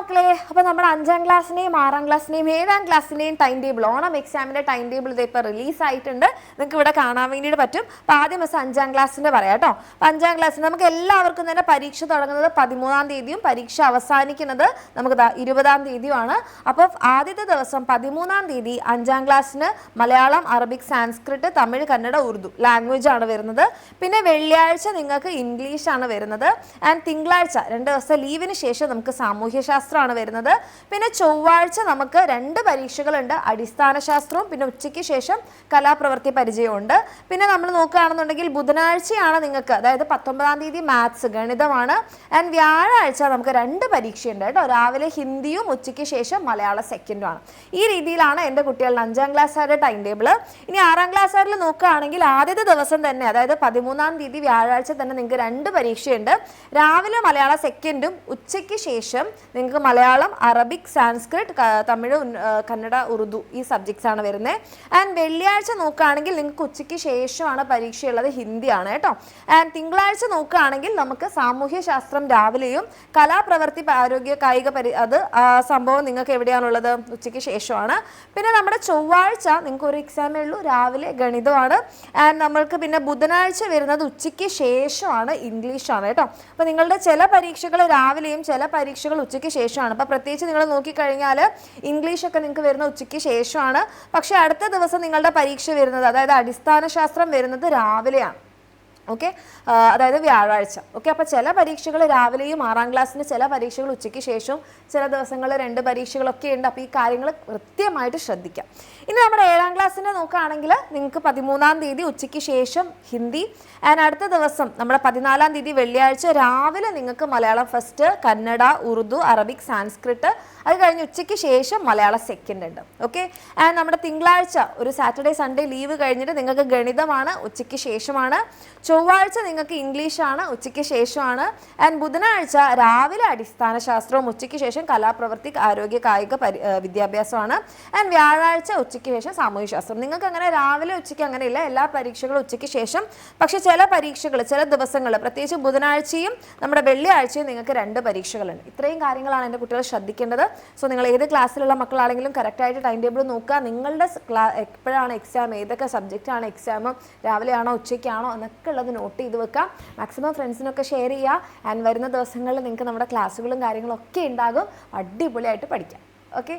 മക്കളെ, അപ്പോൾ നമ്മുടെ 5ാം ക്ലാസ്സിനെയും 6ാം ക്ലാസ്സിനെയും 7ാം ക്ലാസ്സിനെയും ടൈം ടേബിൾ, ഓണം എക്സാമിൻ്റെ ടൈം ടേബിൾ ഇത് ഇപ്പോൾ റിലീസായിട്ടുണ്ട്. നിങ്ങൾക്ക് ഇവിടെ കാണാൻ വേണ്ടിയിട്ട് പറ്റും. അപ്പോൾ ആദ്യം ദിവസം 5ാം ക്ലാസ്സിൻ്റെ പറയാം കേട്ടോ. അപ്പോൾ 5ാം ക്ലാസ്സിന് നമുക്ക് എല്ലാവർക്കും തന്നെ പരീക്ഷ തുടങ്ങുന്നത് 13ാം തീയതിയും പരീക്ഷ അവസാനിക്കുന്നത് നമുക്ക് 20ാം തീയതിയുമാണ്. അപ്പോൾ ആദ്യത്തെ ദിവസം 13ാം തീയതി 5ാം ക്ലാസ്സിന് മലയാളം, അറബിക്, സാൻസ്ക്രിറ്റ്, തമിഴ്, കന്നഡ, ഉറുദു ലാംഗ്വേജ് ആണ് വരുന്നത്. പിന്നെ വെള്ളിയാഴ്ച നിങ്ങൾക്ക് ഇംഗ്ലീഷാണ് വരുന്നത്. ആൻഡ് തിങ്കളാഴ്ച 2 ദിവസം ലീവിന് ശേഷം നമുക്ക് സാമൂഹ്യശാസ്ത്രമാണ് വരുന്നത്. പിന്നെ ചൊവ്വാഴ്ച നമുക്ക് 2 പരീക്ഷകളുണ്ട്, അടിസ്ഥാന ശാസ്ത്രവും പിന്നെ ഉച്ചയ്ക്ക് ശേഷം കലാപ്രവൃത്തി പരിചയമുണ്ട്. പിന്നെ നമ്മൾ നോക്കുകയാണെന്നുണ്ടെങ്കിൽ ബുധനാഴ്ചയാണ് നിങ്ങൾക്ക്, അതായത് 19ാം തീയതി മാത്സ് ഗണിതമാണ്. ആൻഡ് വ്യാഴാഴ്ച നമുക്ക് 2 പരീക്ഷയുണ്ട് കേട്ടോ, രാവിലെ ഹിന്ദിയും ഉച്ചയ്ക്ക് ശേഷം മലയാള സെക്കൻഡുമാണ്. ഈ രീതിയിലാണ് എൻ്റെ കുട്ടികളുടെ 5ാം ക്ലാസ്സുകാരുടെ ടൈം ടേബിൾ. ഇനി 6ാം ക്ലാസ്സുകാരിൽ നോക്കുകയാണെങ്കിൽ ആദ്യത്തെ ദിവസം തന്നെ, അതായത് 13ാം തീയതി വ്യാഴാഴ്ച തന്നെ നിങ്ങൾക്ക് 2 പരീക്ഷയുണ്ട്. രാവിലെ മലയാള സെക്കൻഡും ഉച്ചയ്ക്ക് ശേഷം നിങ്ങൾക്ക് മലയാളം, അറബിക്, സാൻസ്ക്രിറ്റ്, തമിഴ്, കന്നഡ, ഉറുദു ഈ സബ്ജക്ട്സ് ആണ് വരുന്നത്. ആൻഡ് വെള്ളിയാഴ്ച നോക്കുകയാണെങ്കിൽ നിങ്ങൾക്ക് ഉച്ചയ്ക്ക് ശേഷമാണ് പരീക്ഷയുള്ളത്, ഹിന്ദിയാണ് കേട്ടോ. ആൻഡ് തിങ്കളാഴ്ച നോക്കുകയാണെങ്കിൽ നമുക്ക് സാമൂഹ്യ ശാസ്ത്രം രാവിലെയും കലാപ്രവൃത്തി, ആരോഗ്യ, കായിക അത് സംഭവം നിങ്ങൾക്ക് എവിടെയാണുള്ളത്, ഉച്ചയ്ക്ക് ശേഷമാണ്. പിന്നെ നമ്മുടെ ചൊവ്വാഴ്ച നിങ്ങൾക്ക് ഒരു എക്സാമേ ഉള്ളൂ, രാവിലെ ഗണിതമാണ്. ആൻഡ് നമ്മൾക്ക് പിന്നെ ബുധനാഴ്ച വരുന്നത് ഉച്ചയ്ക്ക് ശേഷമാണ്, ഇംഗ്ലീഷാണ് കേട്ടോ. അപ്പോൾ നിങ്ങളുടെ ചില പരീക്ഷകൾ രാവിലെയും ചില പരീക്ഷകൾ ഉച്ചയ്ക്ക് ശേഷമാണ്. അപ്പോൾ പ്രത്യേകിച്ച് നിങ്ങൾ നോക്കിക്കഴിഞ്ഞാൽ ഇംഗ്ലീഷൊക്കെ നിങ്ങൾക്ക് വരുന്ന ഉച്ചയ്ക്ക് ശേഷമാണ്. പക്ഷേ അടുത്ത ദിവസം നിങ്ങളുടെ പരീക്ഷ വരുന്നത്, അതായത് അടിസ്ഥാന ശാസ്ത്രം വരുന്നത് രാവിലെയാണ്. ഓക്കെ, അതായത് വ്യാഴാഴ്ച. ഓക്കെ, അപ്പോൾ ചില പരീക്ഷകൾ രാവിലെയും 6ാം ക്ലാസ്സിന് ചില പരീക്ഷകൾ ഉച്ചയ്ക്ക് ശേഷവും ചില ദിവസങ്ങളിൽ 2 പരീക്ഷകളൊക്കെ ഉണ്ട്. അപ്പോൾ ഈ കാര്യങ്ങൾ കൃത്യമായിട്ട് ശ്രദ്ധിക്കാം. ഇനി നമ്മുടെ 7ാം ക്ലാസ്സിനെ നോക്കുകയാണെങ്കിൽ നിങ്ങൾക്ക് 13ാം തീയതി ഉച്ചയ്ക്ക് ശേഷം ഹിന്ദി. ആൻഡ് അടുത്ത ദിവസം നമ്മുടെ 14ാം തീയതി വെള്ളിയാഴ്ച രാവിലെ നിങ്ങൾക്ക് മലയാളം ഫസ്റ്റ്, കന്നഡ, ഉറുദു, അറബിക്, സാൻസ്ക്രിറ്റ്, അത് കഴിഞ്ഞ് ഉച്ചയ്ക്ക് ശേഷം മലയാള സെക്കൻഡ് ഉണ്ട്. ഓക്കെ, ആൻഡ് നമ്മുടെ തിങ്കളാഴ്ച ഒരു സാറ്റർഡേ സൺഡേ ലീവ് കഴിഞ്ഞിട്ട് നിങ്ങൾക്ക് ഗണിതമാണ്, ഉച്ചയ്ക്ക് ശേഷമാണ്. ചൊവ്വാഴ്ച നിങ്ങൾക്ക് ഇംഗ്ലീഷാണ്, ഉച്ചയ്ക്ക് ശേഷമാണ്. ആൻഡ് ബുധനാഴ്ച രാവിലെ അടിസ്ഥാന ശാസ്ത്രവും ഉച്ചയ്ക്ക് ശേഷം കലാപ്രവൃത്തി, ആരോഗ്യ, കായിക വിദ്യാഭ്യാസമാണ്. ആൻഡ് വ്യാഴാഴ്ച ഉച്ചയ്ക്ക് ശേഷം സാമൂഹ്യ ശാസ്ത്രം. നിങ്ങൾക്ക് അങ്ങനെ രാവിലെ ഉച്ചയ്ക്ക് അങ്ങനെയില്ല, എല്ലാ പരീക്ഷകളും ഉച്ചയ്ക്ക് ശേഷം. പക്ഷേ ചില പരീക്ഷകൾ ചില ദിവസങ്ങൾ, പ്രത്യേകിച്ച് ബുധനാഴ്ചയും നമ്മുടെ വെള്ളിയാഴ്ചയും നിങ്ങൾക്ക് 2 പരീക്ഷകളുണ്ട്. ഇത്രയും കാര്യങ്ങളാണ് എൻ്റെ കുട്ടികൾ ശ്രദ്ധിക്കേണ്ടത്. സോ നിങ്ങൾ ഏത് ക്ലാസ്സിലുള്ള മക്കളാണെങ്കിലും കറക്റ്റായിട്ട് ടൈം ടേബിൾ നോക്കുക. നിങ്ങളുടെ എപ്പോഴാണ് എക്സാം, ഏതൊക്കെ സബ്ജക്റ്റാണ് എക്സാം, രാവിലെയാണോ ഉച്ചയ്ക്കാണോ എന്നൊക്കെ ഉള്ളത് നോട്ട് ചെയ്ത് വെക്കുക. മാക്സിമം ഫ്രണ്ട്സിനൊക്കെ ഷെയർ ചെയ്യുക. ആൻഡ് വരുന്ന ദിവസങ്ങളിൽ നിങ്ങൾക്ക് നമ്മുടെ ക്ലാസ്സുകളും കാര്യങ്ങളും ഒക്കെ ഉണ്ടാകും. അടിപൊളിയായിട്ട് പഠിക്കാം. ഓക്കെ.